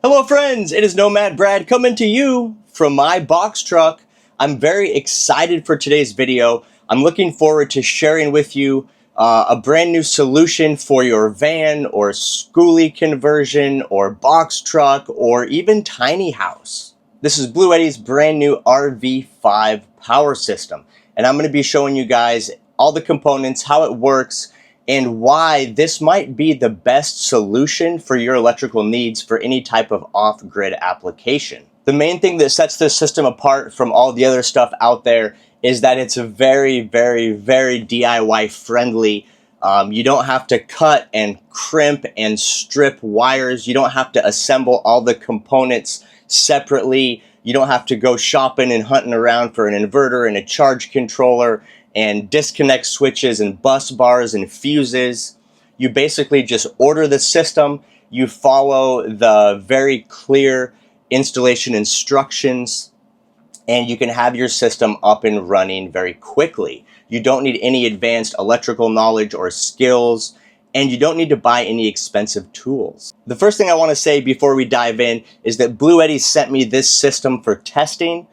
Hello friends, it is Nomad Brad coming to you from my box truck. I'm very excited for today's video. I'm looking forward to sharing with you a brand new solution for your van or schoolie conversion or box truck or even tiny house. This is Bluetti's brand new RV5 power system, and I'm going to be showing you guys all the components, how it works, and why this might be the best solution for your electrical needs for any type of off-grid application. The main thing that sets this system apart from all the other stuff out there is that it's very DIY friendly. You don't have to cut and crimp and strip wires. You don't have to assemble all the components separately. You don't have to go shopping and hunting around for an inverter and a charge controller and disconnect switches and bus bars and fuses. You basically just order the system, you follow the very clear installation instructions, and you can have your system up and running very quickly. You don't need any advanced electrical knowledge or skills, and you don't need to buy any expensive tools. The first thing I want to say before we dive in is that Bluetti sent me this system for testing,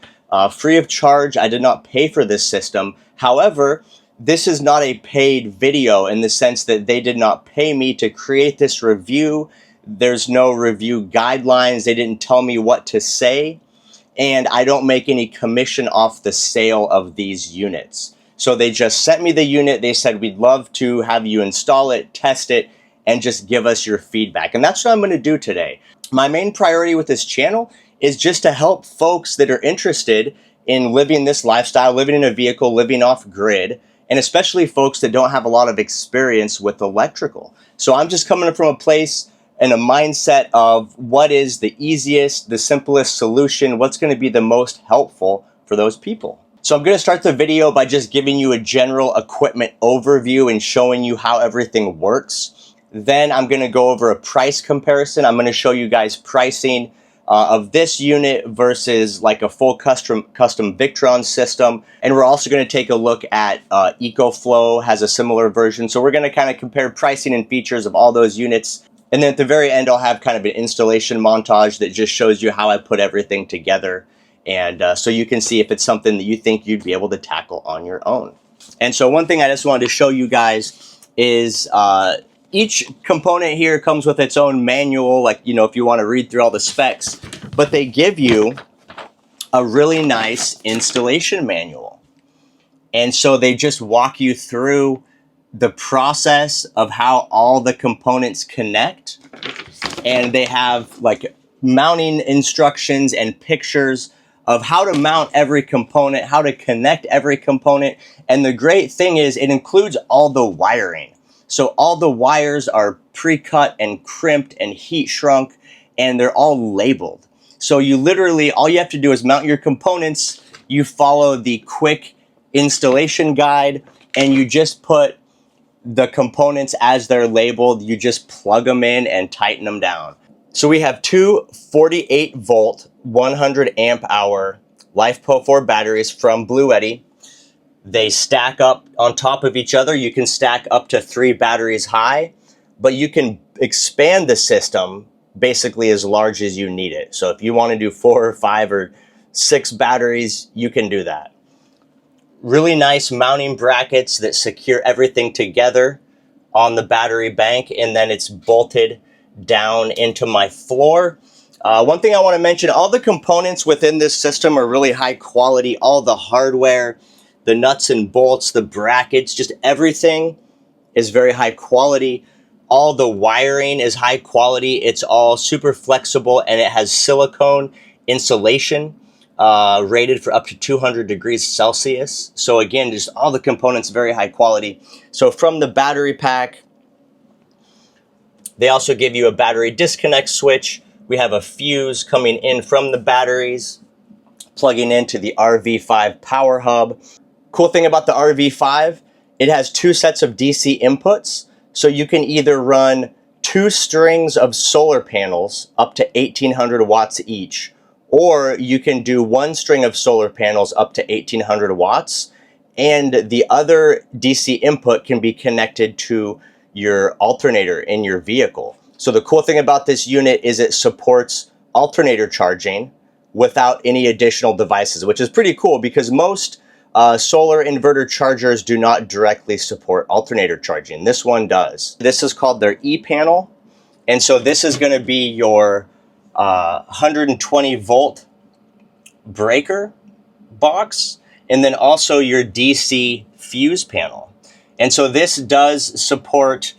free of charge. I did not pay for this system. However, this is not a paid video in the sense that they did not pay me to create this review. There's no review guidelines. They didn't tell me what to say, and I don't make any commission off the sale of these units. So they just sent me the unit. They said, we'd love to have you install it, test it, and just give us your feedback. And that's what I'm going to do today. My main priority with this channel is just to help folks that are interested in living this lifestyle, living in a vehicle, living off grid, and especially folks that don't have a lot of experience with electrical. So I'm just coming from a place and a mindset of what is the easiest, the simplest solution, what's going to be the most helpful for those people. So I'm going to start the video by just giving you a general equipment overview and showing you how everything works. Then I'm going to go over a price comparison. I'm going to show you guys pricing of this unit versus like a full custom Victron system. And we're also going to take a look at EcoFlow has a similar version. So we're going to kind of compare pricing and features of all those units. And then at the very end, I'll have kind of an installation montage that just shows you how I put everything together. And so you can see if it's something that you think you'd be able to tackle on your own. And so one thing I just wanted to show you guys is each component here comes with its own manual, like, you know, if you want to read through all the specs, but they give you a really nice installation manual. And so they just walk you through the process of how all the components connect. And they have like mounting instructions and pictures of how to mount every component, how to connect every component. And the great thing is it includes all the wiring. So all the wires are pre-cut and crimped and heat shrunk, and they're all labeled. So you literally, all you have to do is mount your components, you follow the quick installation guide, and you just put the components as they're labeled. You just plug them in and tighten them down. So we have two 48 volt, 100 amp hour LiFePO4 batteries from Bluetti. They stack up on top of each other. You can stack up to 3 batteries high, but you can expand the system basically as large as you need it. So if you want to do 4 or 5 or 6 batteries, you can do that. Really nice mounting brackets that secure everything together on the battery bank, and then it's bolted down into my floor. One thing I want to mention, all the components within this system are really high quality. All the hardware, the nuts and bolts, the brackets, just everything is very high quality. All the wiring is high quality. It's all super flexible, and it has silicone insulation rated for up to 200 degrees Celsius. So again, just all the components very high quality. So from the battery pack, they also give you a battery disconnect switch. We have a fuse coming in from the batteries, plugging into the RV5 power hub. Cool thing about the RV5, it has 2 sets of DC inputs. So you can either run 2 strings of solar panels up to 1800 watts each, or you can do 1 string of solar panels up to 1800 watts. And the other DC input can be connected to your alternator in your vehicle. So the cool thing about this unit is it supports alternator charging without any additional devices, which is pretty cool because most solar inverter chargers do not directly support alternator charging. This one does. This is called their E-panel. And so this is going to be your 120 volt breaker box, and then also your DC fuse panel. And so this does support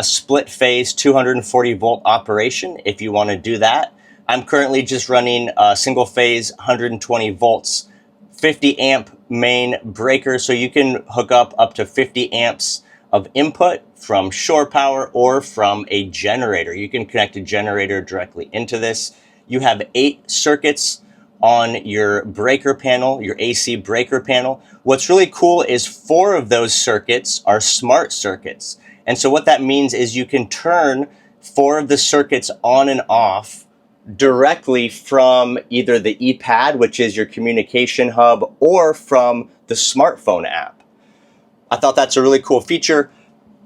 split phase 240 volt operation if you want to do that. I'm currently just running single phase 120 volts, 50 amp main breaker, so you can hook up to 50 amps of input from shore power or from a generator. You can connect a generator directly into this. You have 8 circuits on your breaker panel, your AC breaker panel. What's really cool is 4 of those circuits are smart circuits. And so what that means is you can turn 4 of the circuits on and off directly from either the ePad, which is your communication hub, or from the smartphone app. I thought that's a really cool feature.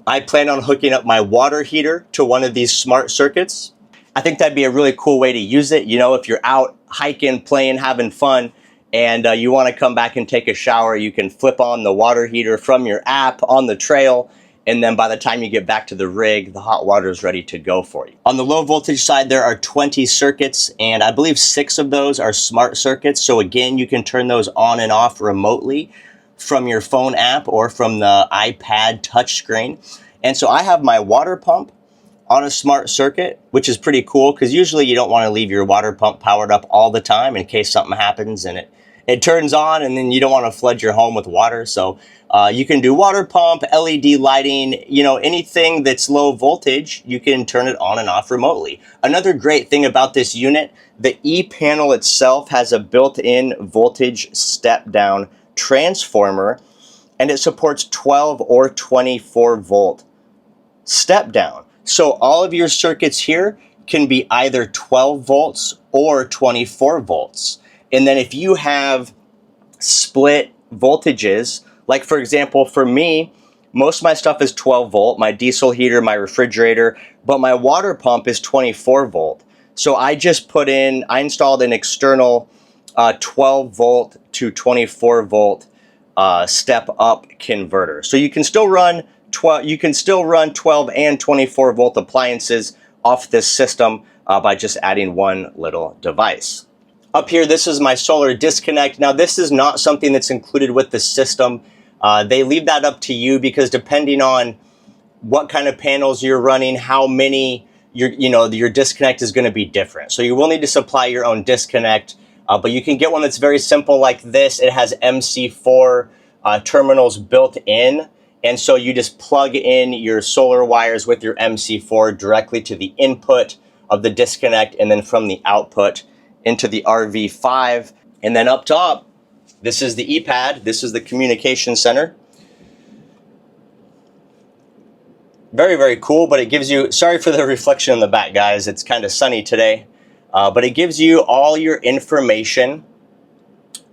I plan on hooking up my water heater to one of these smart circuits. I think that'd be a really cool way to use it. You know, if you're out hiking, playing, having fun, and you want to come back and take a shower, you can flip on the water heater from your app on the trail, and then by the time you get back to the rig, the hot water is ready to go for you. On the low voltage side, there are 20 circuits, and I believe 6 of those are smart circuits. So again, you can turn those on and off remotely from your phone app or from the iPad touchscreen. And so I have my water pump on a smart circuit, which is pretty cool because usually you don't want to leave your water pump powered up all the time in case something happens and it turns on, and then you don't want to flood your home with water. So you can do water pump, LED lighting, you know, anything that's low voltage, you can turn it on and off remotely. Another great thing about this unit, the E-panel itself has a built-in voltage step-down transformer, and it supports 12 or 24 volt step down. So all of your circuits here can be either 12 volts or 24 volts. And then if you have split voltages, like for example, for me, most of my stuff is 12 volt, my diesel heater, my refrigerator, but my water pump is 24 volt. So I installed an external 12 volt to 24 volt step up converter. So you can still run 12 and 24 volt appliances off this system by just adding one little device. Up here, this is my solar disconnect. Now, this is not something that's included with the system. They leave that up to you because depending on what kind of panels you're running, how many, your disconnect is going to be different. So you will need to supply your own disconnect, but you can get one that's very simple like this. It has MC4 terminals built in. And so you just plug in your solar wires with your MC4 directly to the input of the disconnect, and then from the output into the RV5. And then up top, this is the ePad. This is the communication center. Very, very cool, but it gives you, sorry for the reflection in the back, guys. It's kind of sunny today, but it gives you all your information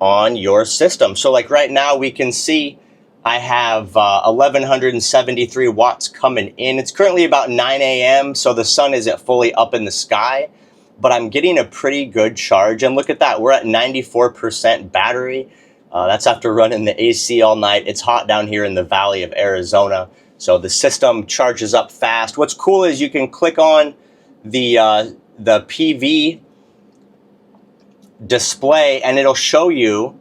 on your system. So like right now we can see I have 1,173 watts coming in. It's currently about 9 a.m., so the sun isn't fully up in the sky, but I'm getting a pretty good charge. And look at that, we're at 94% battery. That's after running the AC all night. It's hot down here in the valley of Arizona, so the system charges up fast. What's cool is you can click on the PV display, and it'll show you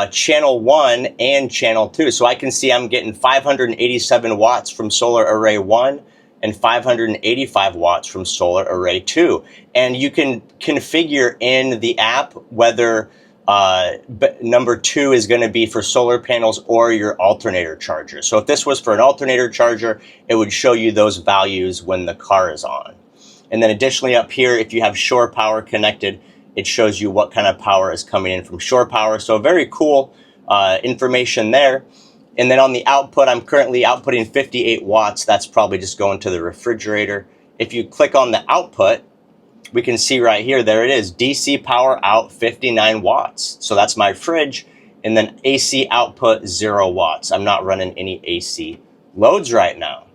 channel 1 and channel 2. So I can see I'm getting 587 watts from solar array 1 and 585 watts from solar array 2. And you can configure in the app whether number 2 is going to be for solar panels or your alternator charger. So if this was for an alternator charger, it would show you those values when the car is on. And then additionally up here, if you have shore power connected, it shows you what kind of power is coming in from shore power. So very cool information there. And then on the output, I'm currently outputting 58 watts. That's probably just going to the refrigerator. If you click on the output, we can see right here, there it is, DC power out 59 watts. So that's my fridge. And then AC output 0 watts. I'm not running any AC loads right now.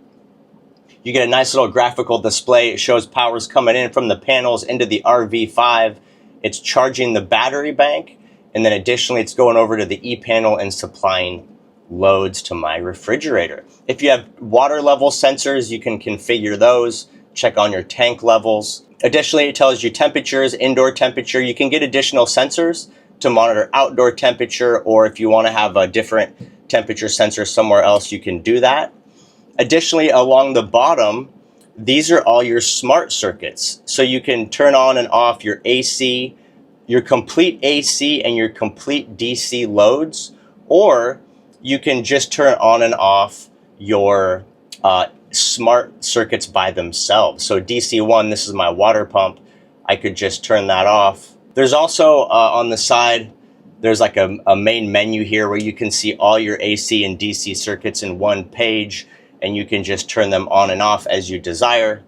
You get a nice little graphical display. It shows power's coming in from the panels into the RV5. It's charging the battery bank, and then additionally it's going over to the e-panel and supplying loads to my refrigerator. If you have water level sensors, you can configure those, check on your tank levels. Additionally, it tells you temperatures, indoor temperature. You can get additional sensors to monitor outdoor temperature, or if you want to have a different temperature sensor somewhere else, you can do that. Additionally, along the bottom, these are all your smart circuits. So you can turn on and off your AC, your complete AC and your complete DC loads, or you can just turn on and off your smart circuits by themselves. So DC1, this is my water pump. I could just turn that off. There's also on the side, there's like a main menu here where you can see all your AC and DC circuits in one page, and you can just turn them on and off as you desire.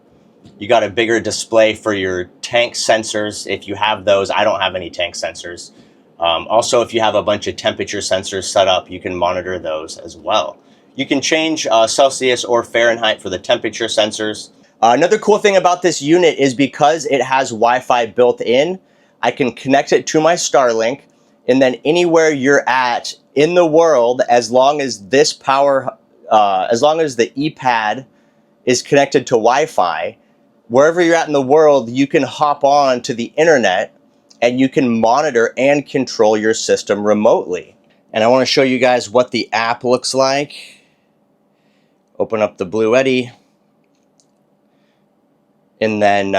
You got a bigger display for your tank sensors if you have those. I don't have any tank sensors. Also, if you have a bunch of temperature sensors set up, you can monitor those as well. You can change Celsius or Fahrenheit for the temperature sensors. Another cool thing about this unit is because it has Wi-Fi built in, I can connect it to my Starlink, and then anywhere you're at in the world, as long as this power, as long as the ePad is connected to Wi-Fi, wherever you're at in the world, you can hop on to the internet and you can monitor and control your system remotely. And I want to show you guys what the app looks like. Open up the Bluetti, and then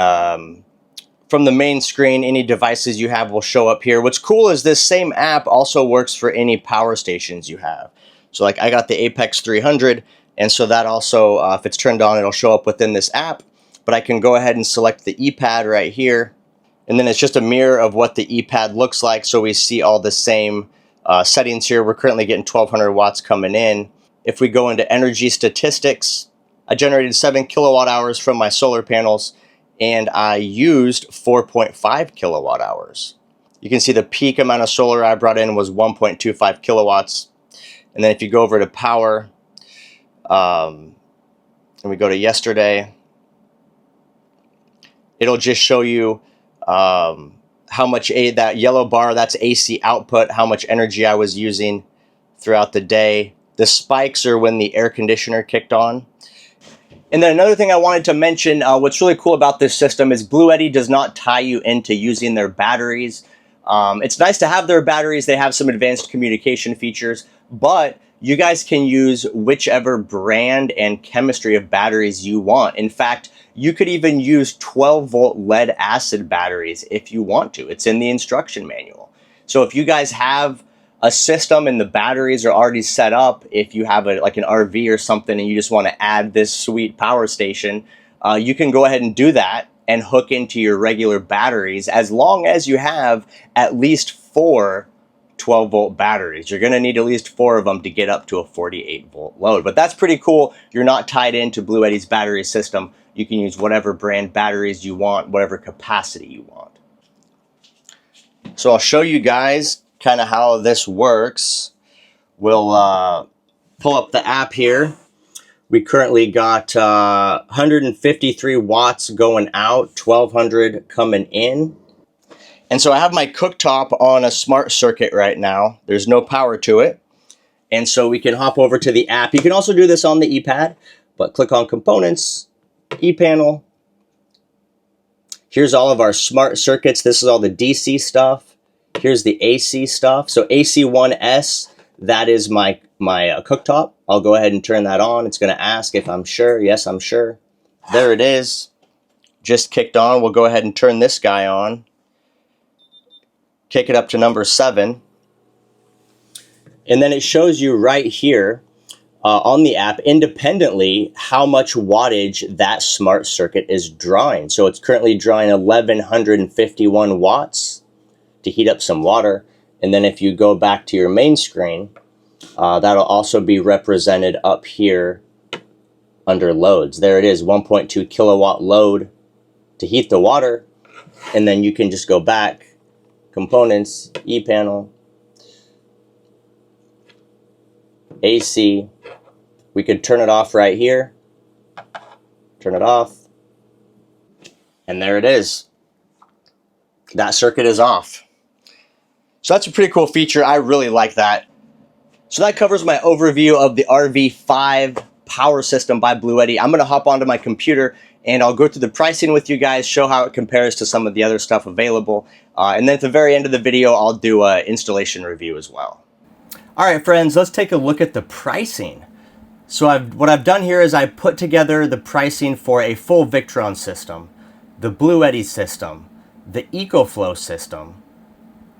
from the main screen, any devices you have will show up here. What's cool is this same app also works for any power stations you have. So like I got the Apex 300, and so that also, if it's turned on, it'll show up within this app. But I can go ahead and select the ePad right here, and then it's just a mirror of what the ePad looks like, so we see all the same settings here. We're currently getting 1200 watts coming in. If we go into energy statistics, I generated 7 kilowatt hours from my solar panels, and I used 4.5 kilowatt hours. You can see the peak amount of solar I brought in was 1.25 kilowatts. And then if you go over to power, and we go to yesterday, it'll just show you how much that yellow bar, that's AC output, how much energy I was using throughout the day. The spikes are when the air conditioner kicked on. And then another thing I wanted to mention, what's really cool about this system is Bluetti does not tie you into using their batteries. It's nice to have their batteries. They have some advanced communication features, but you guys can use whichever brand and chemistry of batteries you want. In fact, you could even use 12-volt lead acid batteries if you want to. It's in the instruction manual. So if you guys have a system and the batteries are already set up, if you have like an RV or something and you just want to add this sweet power station, you can go ahead and do that and hook into your regular batteries, as long as you have at least 4 12-volt batteries. You're going to need at least 4 of them to get up to a 48-volt load. But that's pretty cool. You're not tied into Bluetti's battery system. You can use whatever brand batteries you want, whatever capacity you want. So I'll show you guys kind of how this works. We'll pull up the app here. We currently got 153 watts going out, 1200 coming in. And so I have my cooktop on a smart circuit right now. There's no power to it. And so we can hop over to the app. You can also do this on the ePad, but click on Components, ePanel. Here's all of our smart circuits. This is all the DC stuff. Here's the AC stuff. So AC1S, that is my cooktop. I'll go ahead and turn that on. It's going to ask if I'm sure. Yes, I'm sure. There it is. Just kicked on. We'll go ahead and turn this guy on. Kick it up to number 7. And then it shows you right here on the app independently how much wattage that smart circuit is drawing. So it's currently drawing 1151 watts to heat up some water. And then if you go back to your main screen, that'll also be represented up here under loads. There it is, 1.2 kilowatt load to heat the water. And then you can just go back, Components, ePanel, AC. We could turn it off right here. Turn it off. And there it is. That circuit is off. So that's a pretty cool feature. I really like that. So that covers my overview of the RV5 power system by Bluetti. I'm going to hop onto my computer and I'll go through the pricing with you guys, show how it compares to some of the other stuff available. And then at the very end of the video, I'll do an installation review as well. All right, friends, let's take a look at the pricing. So what I've done here is I put together the pricing for a full Victron system, the Bluetti system, the EcoFlow system,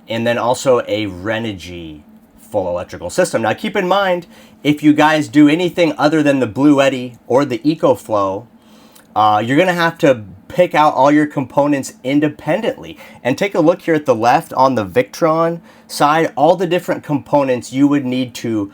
and then also a Renogy full electrical system. Now keep in mind, if you guys do anything other than the Bluetti or the EcoFlow, you're gonna have to pick out all your components independently. And take a look here at the left on the Victron side, all the different components you would need to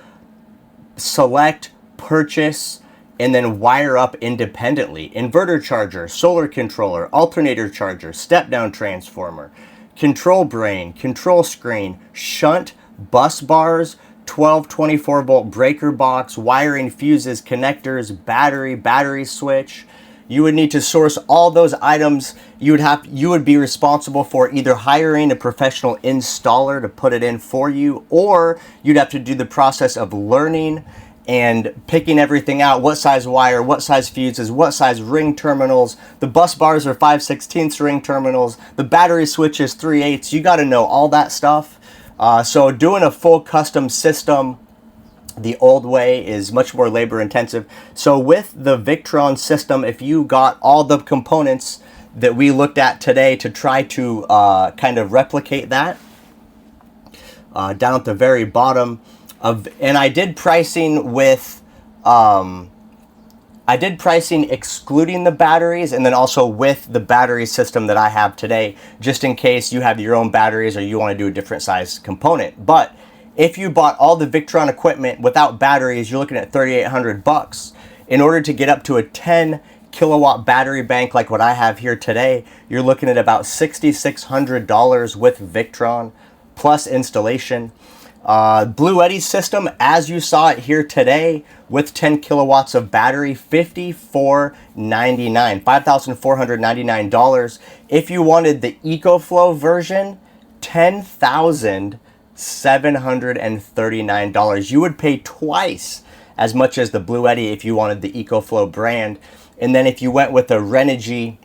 select, purchase, and then wire up independently. Inverter charger, solar controller, alternator charger, step-down transformer, control brain, control screen, shunt, bus bars, 12 24-volt breaker box, wiring, fuses, connectors, battery switch. You would need to source all those items. You would be responsible for either hiring a professional installer to put it in for you, or you'd have to do the process of learning and picking everything out, what size wire, what size fuses, what size ring terminals. The bus bars are 5/16 ring terminals. The battery switch is 3/8. You got to know all that stuff. So doing a full custom system the old way is much more labor intensive. So with the Victron system, if you got all the components that we looked at today to try to kind of replicate that, down at the very bottom of, and I did pricing with, I did pricing excluding the batteries and then also with the battery system that I have today, just in case you have your own batteries or you want to do a different size component. But if you bought all the Victron equipment without batteries, you're looking at $3,800. In order to get up to a 10 kilowatt battery bank like what I have here today, you're looking at about $6,600 with Victron plus installation. Bluetti's system, as you saw it here today, with 10 kilowatts of battery, $5,499. If you wanted the EcoFlow version, $10,739. You would pay twice as much as the Bluetti if you wanted the EcoFlow brand. And then if you went with the Renogy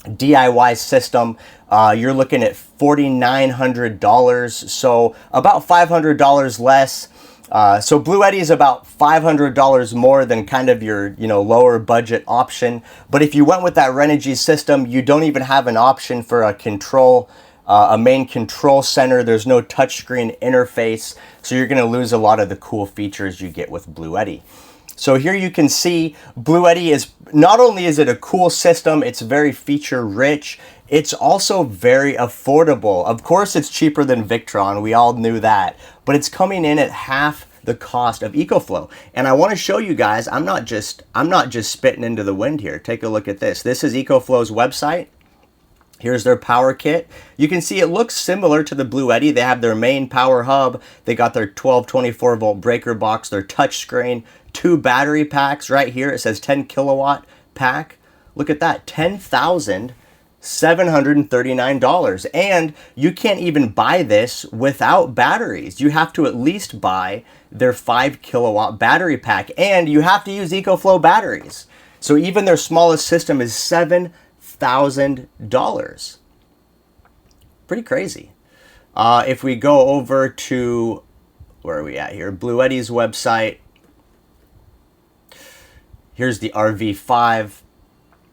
DIY system, you're looking at $4,900, so about $500 less. So Bluetti is about $500 more than kind of your lower budget option. But if you went with that Renogy system, you don't even have an option for a control, a main control center. There's no touchscreen interface, so you're going to lose a lot of the cool features you get with Bluetti. So here you can see Bluetti is, not only is it a cool system, it's very feature rich, it's also very affordable. Of course it's cheaper than Victron, we all knew that, but it's coming in at half the cost of EcoFlow. And I want to show you guys, I'm not just spitting into the wind here. Take a look at this. This is EcoFlow's website. Here's their power kit. You can see it looks similar to the Bluetti. They have their main power hub. They got their 12 24-volt breaker box, their touch screen, 2 battery packs right here. It says 10 kilowatt pack. Look at that, $10,739. And you can't even buy this without batteries. You have to at least buy their 5 kilowatt battery pack, and you have to use EcoFlow batteries. So even their smallest system is $7,000. Pretty crazy. If we go over to, where are we at here? Bluetti's website. Here's the RV5.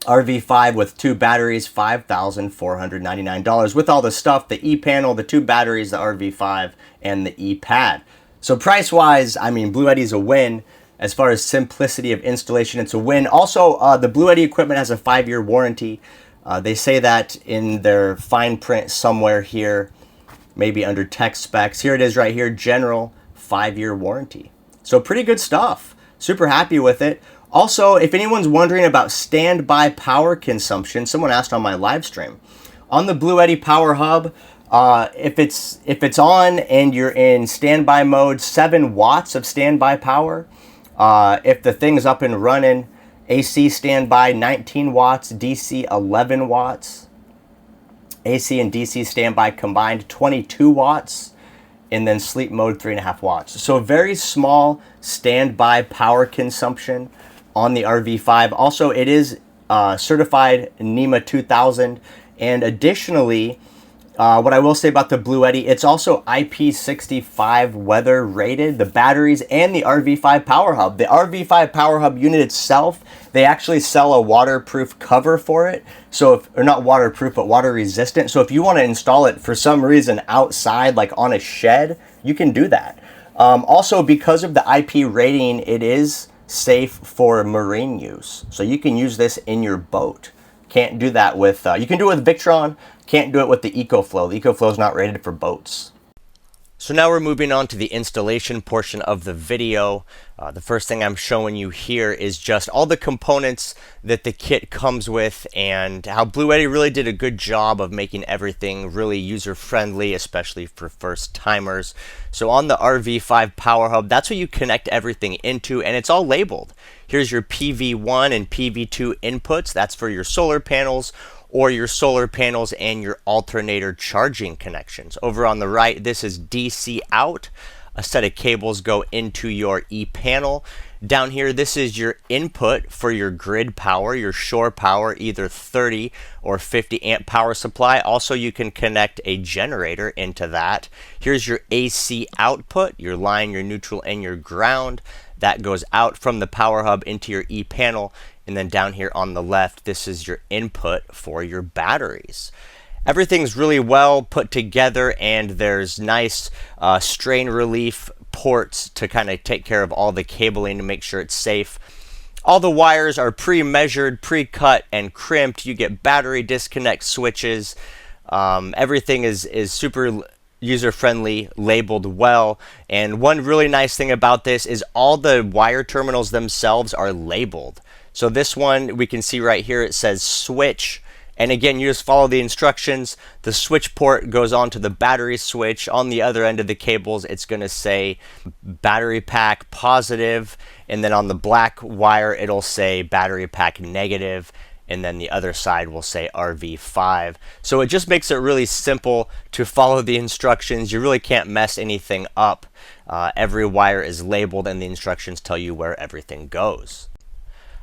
RV5 with 2 batteries, $5,499. With all the stuff, the E-panel, the 2 batteries, the RV5, and the E-pad. So price-wise, I mean, Bluetti's a win. As far as simplicity of installation, it's a win. Also, the Bluetti equipment has a 5-year warranty. They say that in their fine print somewhere here, maybe under tech specs. Here it is right here, general 5-year warranty. So pretty good stuff. Super happy with it. Also, if anyone's wondering about standby power consumption, someone asked on my live stream. On the Bluetti Power Hub, if it's on and you're in standby mode, 7 watts of standby power. If the thing's up and running, AC standby 19 watts, DC 11 watts. AC and DC standby combined 22 watts, and then sleep mode 3.5 watts. So very small standby power consumption on the RV5. Also, it is certified NEMA 2000, and additionally, what I will say about the Bluetti, it's also IP65 weather rated, the batteries and the RV5 power hub. The RV5 power hub unit itself, they actually sell a waterproof cover for it. So if, or not waterproof, but water resistant. So if you want to install it for some reason outside, like on a shed, you can do that. Also, because of the IP rating, it is safe for marine use. So you can use this in your boat. Can't do that with, you can do it with Victron, can't do it with the EcoFlow. The EcoFlow is not rated for boats. So now we're moving on to the installation portion of the video. The first thing I'm showing you here is just all the components that the kit comes with and how Bluetti really did a good job of making everything really user-friendly, especially for first-timers. So on the RV5 Power Hub, that's what you connect everything into, and it's all labeled. Here's your PV1 and PV2 inputs. That's for your solar panels or your solar panels and your alternator charging connections. Over on the right, this is DC out. A set of cables go into your E-panel. Down here, this is your input for your grid power, your shore power, either 30 or 50 amp power supply. Also, you can connect a generator into that. Here's your AC output, your line, your neutral, and your ground. That goes out from the power hub into your E-panel. And then down here on the left, this is your input for your batteries. Everything's really well put together, and there's nice strain relief ports to kind of take care of all the cabling to make sure it's safe. All the wires are pre-measured, pre-cut, and crimped. You get battery disconnect switches. Everything is super user-friendly, labeled well. And one really nice thing about this is all the wire terminals themselves are labeled. So this one, we can see right here, it says switch. And again, you just follow the instructions. The switch port goes on to the battery switch. On the other end of the cables, it's going to say battery pack positive. And then on the black wire, it'll say battery pack negative. And then the other side will say RV5. So it just makes it really simple to follow the instructions. You really can't mess anything up. Every wire is labeled, and the instructions tell you where everything goes.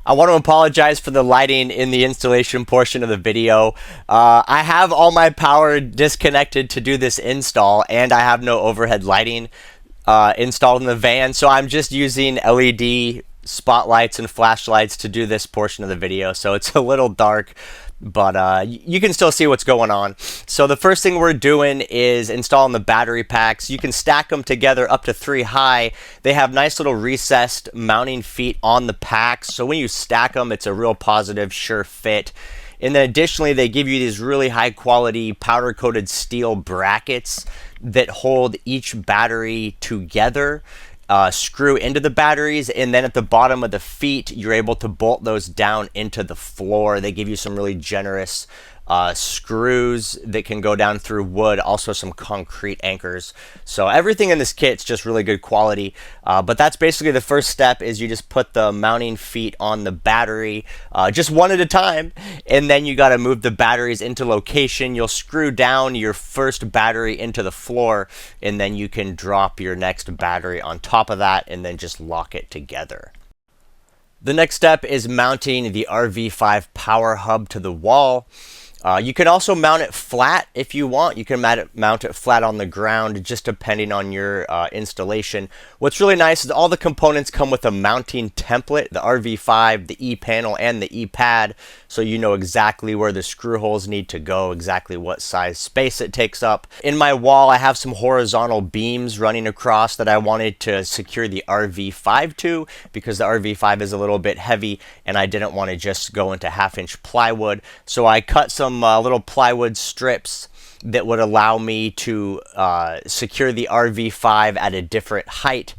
I want to apologize for the lighting in the installation portion of the video. I have all my power disconnected to do this install, and I have no overhead lighting installed in the van, so I'm just using LED spotlights and flashlights to do this portion of the video, so it's a little dark, but you can still see what's going on. So the first thing we're doing is installing the battery packs. You can stack them together up to 3 high. They have nice little recessed mounting feet on the packs, so when you stack them, it's a real positive, sure fit. And then additionally, they give you these really high quality powder coated steel brackets that hold each battery together. Screw into the batteries, and then at the bottom of the feet, you're able to bolt those down into the floor. They give you some really generous screws that can go down through wood, also some concrete anchors. So everything in this kit's just really good quality. But that's basically the first step, is you just put the mounting feet on the battery, just one at a time, and then you got to move the batteries into location. You'll screw down your first battery into the floor, and then you can drop your next battery on top of that and then just lock it together. The next step is mounting the RV5 power hub to the wall. You can also mount it flat if you want. You can mount it flat on the ground, just depending on your installation. What's really nice is all the components come with a mounting template, the RV5, the E-panel, and the E-pad, so you know exactly where the screw holes need to go, exactly what size space it takes up. In my wall, I have some horizontal beams running across that I wanted to secure the RV5 to, because the RV5 is a little bit heavy, and I didn't want to just go into 1/2-inch plywood. So I cut some little plywood strips that would allow me to secure the RV5 at a different height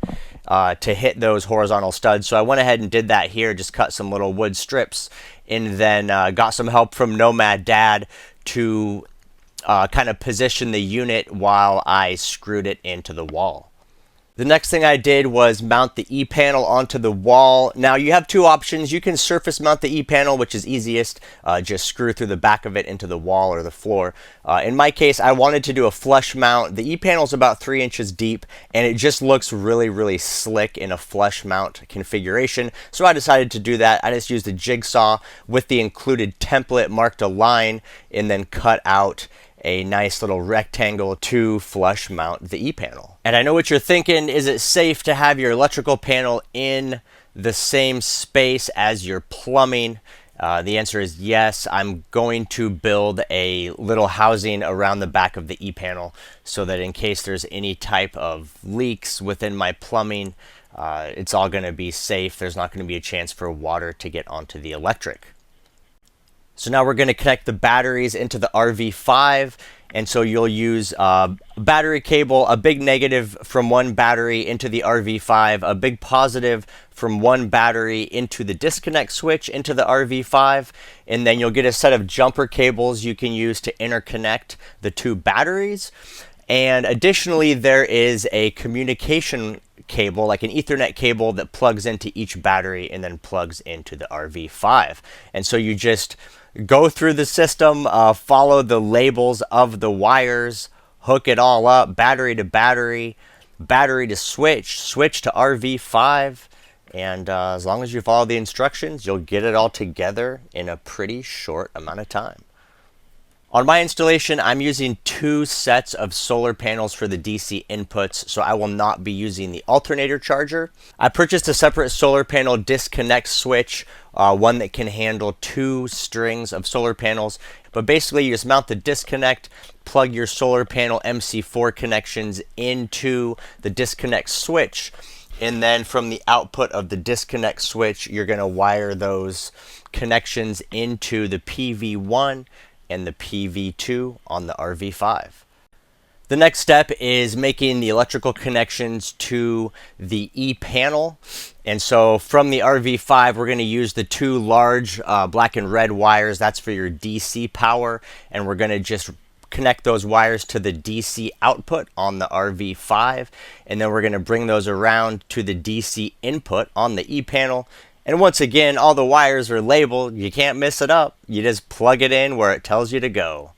to hit those horizontal studs. So I went ahead and did that here, just cut some little wood strips, and then got some help from Nomad Dad to kind of position the unit while I screwed it into the wall. The next thing I did was mount the E-panel onto the wall. Now you have two options. You can surface mount the E-panel, which is easiest. Just screw through the back of it into the wall or the floor. In my case, I wanted to do a flush mount. The E-panel is about 3 inches deep, and it just looks really, really slick in a flush mount configuration. So I decided to do that. I just used a jigsaw with the included template, marked a line, and then cut out a nice little rectangle to flush mount the E-panel. And I know what you're thinking, is it safe to have your electrical panel in the same space as your plumbing? The answer is yes. I'm going to build a little housing around the back of the E-panel so that in case there's any type of leaks within my plumbing, it's all going to be safe. There's not going to be a chance for water to get onto the electric. So now we're going to connect the batteries into the RV5, and so you'll use a battery cable, a big negative from one battery into the RV5, a big positive from one battery into the disconnect switch into the RV5, and then you'll get a set of jumper cables you can use to interconnect the two batteries. And additionally, there is a communication cable, like an Ethernet cable, that plugs into each battery and then plugs into the RV5. And so you just go through the system, follow the labels of the wires, hook it all up, battery to battery, battery to switch, switch to RV5, and as long as you follow the instructions, you'll get it all together in a pretty short amount of time. On my installation, I'm using 2 sets of solar panels for the DC inputs, so I will not be using the alternator charger. I purchased a separate solar panel disconnect switch, one that can handle 2 strings of solar panels. But basically, you just mount the disconnect, plug your solar panel MC4 connections into the disconnect switch, and then from the output of the disconnect switch, you're going to wire those connections into the PV1 and the PV2 on the RV5. The next step is making the electrical connections to the E-panel. And so from the RV5, we're going to use the 2 large black and red wires. That's for your DC power. And we're going to just connect those wires to the DC output on the RV5. And then we're going to bring those around to the DC input on the E-panel. And once again, all the wires are labeled. You can't miss it up. You just plug it in where it tells you to go.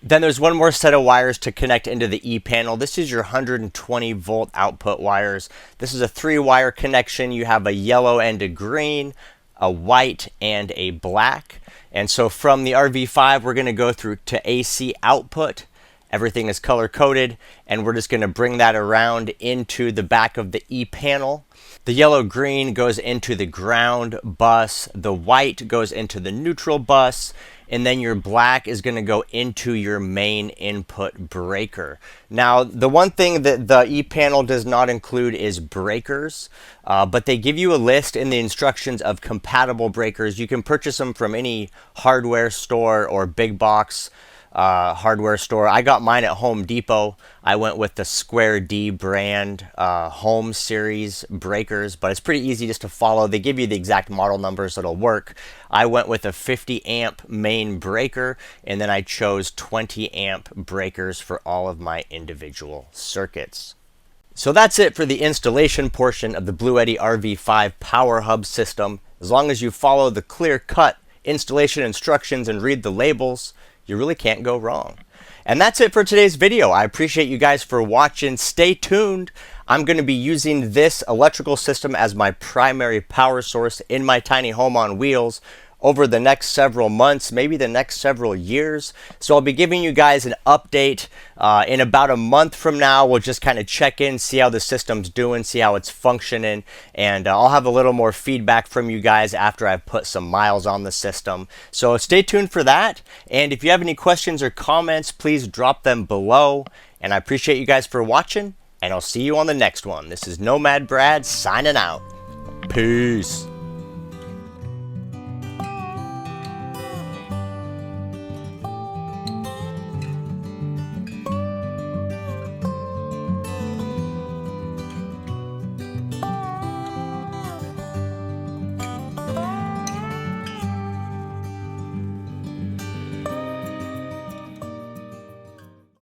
Then there's one more set of wires to connect into the E-panel. This is your 120 volt output wires. This is a 3-wire connection. You have a yellow and a green, a white and a black. And so from the RV5, we're going to go through to AC output. Everything is color coded, and we're just going to bring that around into the back of the E-panel. The yellow green goes into the ground bus, the white goes into the neutral bus, and then your black is going to go into your main input breaker. Now, the one thing that the E-panel does not include is breakers, but they give you a list in the instructions of compatible breakers. You can purchase them from any hardware store or big box hardware store. I got mine at Home Depot. I went with the Square D brand Home Series breakers, but it's pretty easy just to follow. They give you the exact model numbers that'll work. I went with a 50 amp main breaker, and then I chose 20 amp breakers for all of my individual circuits. So that's it for the installation portion of the Bluetti RV5 Power Hub system. As long as you follow the clear-cut installation instructions and read the labels, you really can't go wrong. And that's it for today's video. I appreciate you guys for watching. Stay tuned. I'm going to be using this electrical system as my primary power source in my tiny home on wheels over the next several months, maybe the next several years. So I'll be giving you guys an update in about a month from now. We'll just kind of check in, see how the system's doing, see how it's functioning, and I'll have a little more feedback from you guys after I've put some miles on the system. So stay tuned for that, and if you have any questions or comments, please drop them below, and I appreciate you guys for watching, and I'll see you on the next one. This is Nomad Brad signing out. Peace.